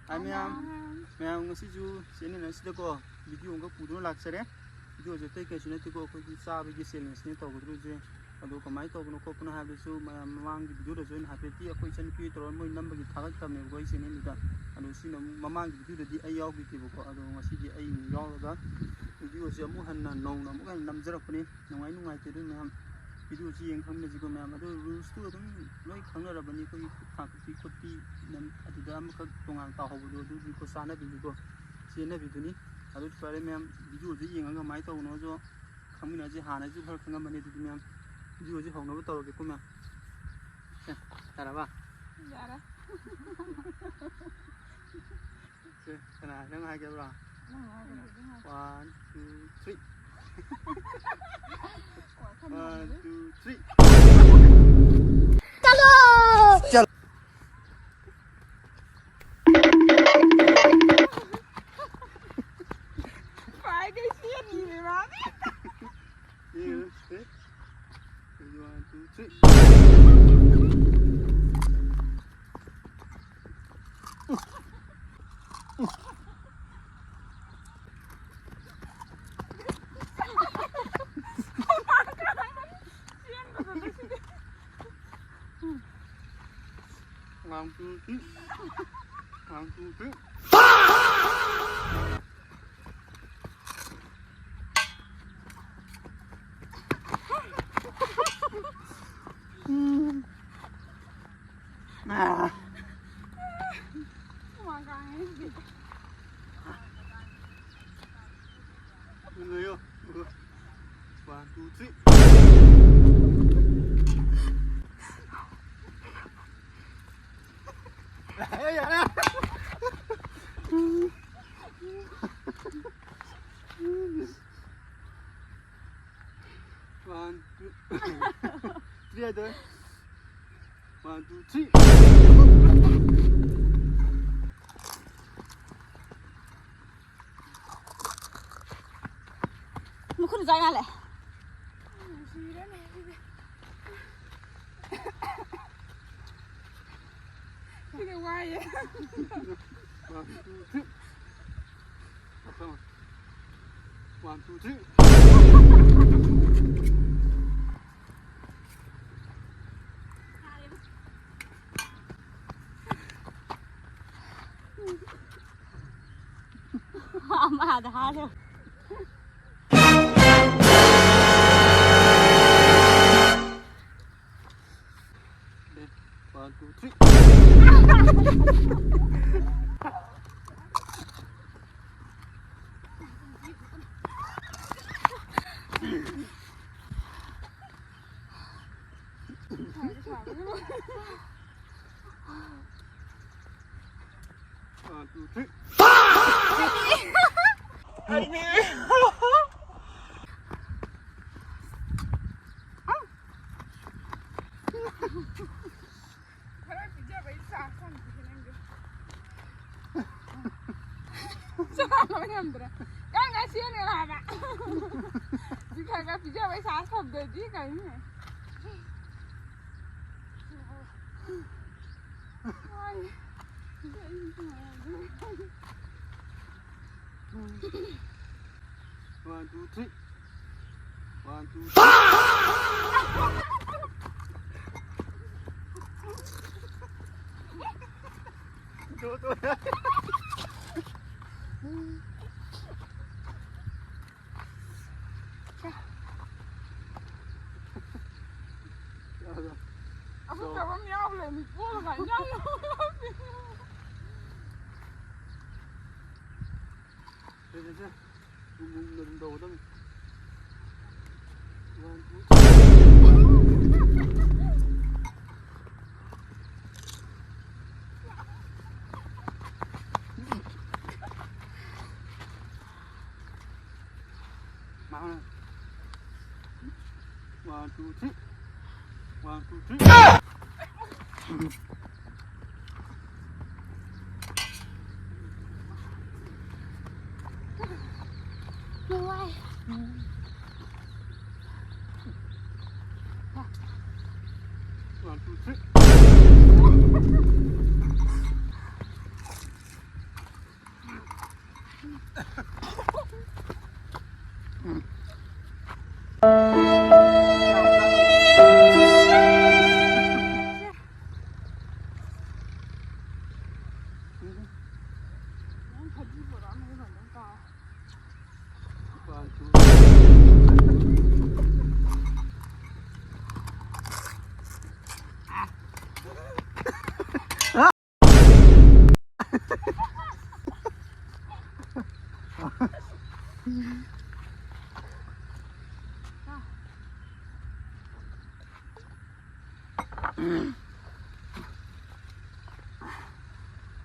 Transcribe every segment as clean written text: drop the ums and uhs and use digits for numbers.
Ai mẹ ngasi ju sini nasi tu ko video ngak pudu nak sere video jete ke sini tu ko di sa bagi sini sini tahu betul je aduh kamai tahu kono ko pun habis tu mamang di video tu je hati aku isan pi terus mau enam bagi thagat kami ko sini ni kan aduh sini mamang di video di ayau gitu ko aduh ngasi di ayu yau kan video je mu han nong na mu kan nam jerak ni nungai tu memang video je yang kami juga memang aduh rules tu tu noi khang ra bani ko thak ti ko ti nam adu dam ka tongang ta ho do du ko sana bi ko sini video ni aduh fare memang video je yang ang mai tahu no jo kami na je hana ju phar khang bani tu memang video je hong no tahu ke ko memang cara ba cara kana nang hai ke ba 1 2 3 1 2 3 चलो चलो phải cái xiên gì vậy má Here, okay. 1 2 3 1 2 3 1 2 3 mà cái gì người yêu 1 2 3 Đấy vậy nè. One, two, three other. 1 2 3. nó không dạy lại cái quay vậy 1 2 3. 1 2 3. mà đã được One, two, three. One, two, three. Cái ngay xưa này là bạn chỉ cần cái phía trước mấy sáng không được chứ cái này One, two, three. One, two, three. Aku kawan nhauเลยมีพวกอะไรnhau Đây lần đầu đó. Mau nè. 1 2 3. 1 2 3. Rồi. 1 2 3.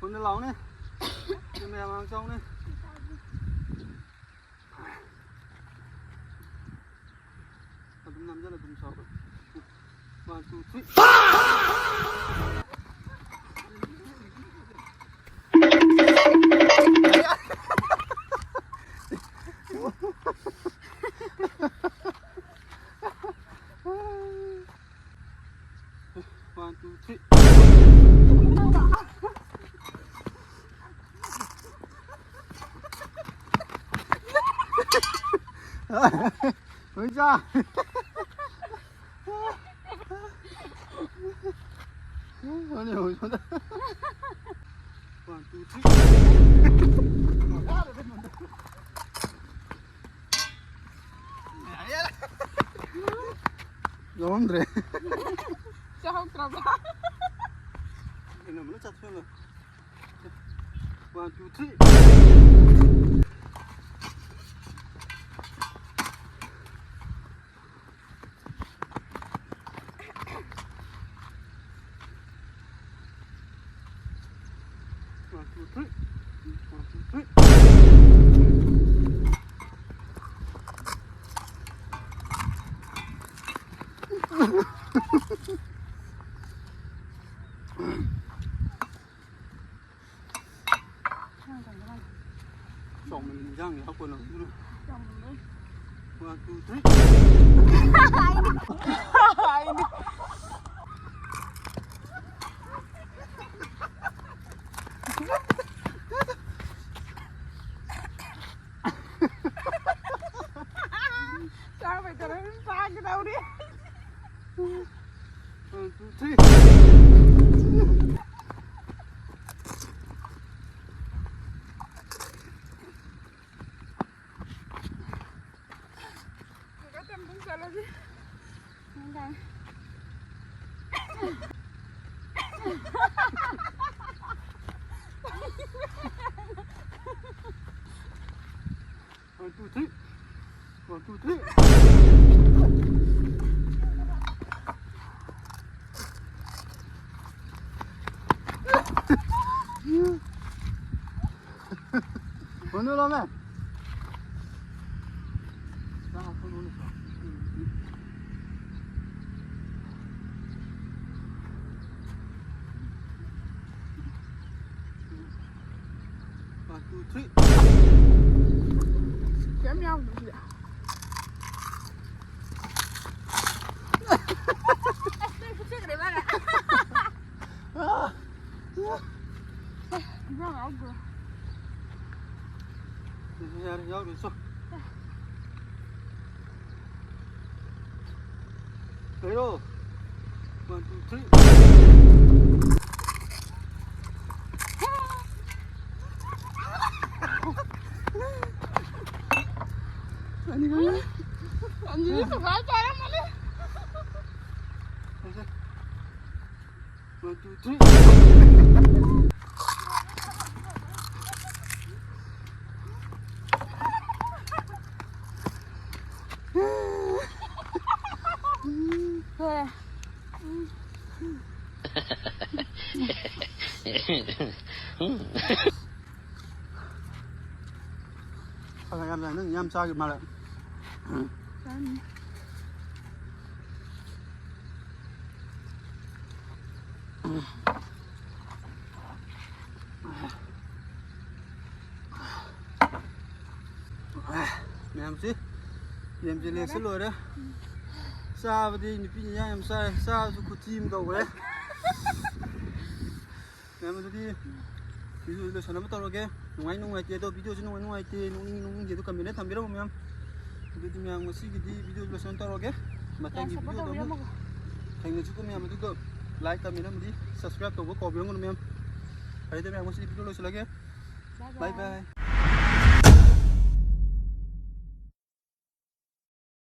Con nó lóng này, con mèo vào trong này. Tầm năm rất là tầm sáu. One, two, three. One, two, three. Ôi cha. Nó nhiều xuống đây. One, two, three. Giống rồi. Cho không trầm ra. Cái này nó chặt xuống rồi. One, two, three. One, two, three. One, two, three. Chồng mình răng thì hóc quần rồi. One, two, three. Sao phải cho nó xa cái đâu đi. One, two, three. Có tâm cũng sợ là gì. Không đây. One, two, three. One, two, three. Con nữa lắm mẹ. Ra không uống được. One, two, three. Chém nhau được gì ạ? Đây có chiếc này bạn ạ. Vâng áo vừa. Ra đi, nhau được sao? Đấy rồi. One, two, three. Anh gì phải phải cho em đi. One, two, three. Thôi. Sao em này nó nhâm sao mà lại. Em chứ em chỉ lên xin lỗi đấy sao đi đi nhá em sao sao cho cô chim cầu đấy em đi video ꯂꯣꯏꯁꯟꯅꯕ ꯇꯧꯔꯒꯦ ꯅꯨꯡꯉꯥꯏꯇꯦ ꯑꯗꯣ ꯚꯤꯗꯤꯑꯣꯁꯤ ꯅꯨꯡꯉꯥꯏꯇꯦ ꯅꯣꯛꯅꯤꯡꯗꯦ command ꯊꯝꯕꯤꯔꯝꯃꯣ ꯃꯌꯥꯝ ꯑꯗꯨꯗꯤ ꯃꯌꯥꯝ ꯉꯁꯤꯒꯤꯗꯤ ꯚꯤꯗꯤꯑꯣ ꯂꯣꯏꯁꯟ ꯇꯧꯔꯒꯦ ꯃꯊꯪꯒꯤ ꯚꯤꯗꯤꯑꯣꯗ ꯑꯃꯨꯛ ꯊꯦꯡꯅꯁꯤꯀꯣ ꯃꯌꯥꯝ ꯑꯗꯨꯒ ꯂꯥꯏꯛ ꯀꯃꯦꯟ ꯑꯃꯗꯤ ꯁꯕꯁꯀ꯭ꯔꯥꯏꯕ ꯇꯧꯕ ꯀꯥꯎꯕꯤꯔꯝꯒꯅꯨ ꯃꯌꯥꯝ ꯐꯔꯦ ꯃꯌꯥꯝ ꯉꯁꯤꯗꯤ ꯚꯤꯗꯤꯑꯣ ꯂꯣꯏꯁꯤꯜꯂꯒꯦ ꯕꯥꯏ ꯕꯥꯏ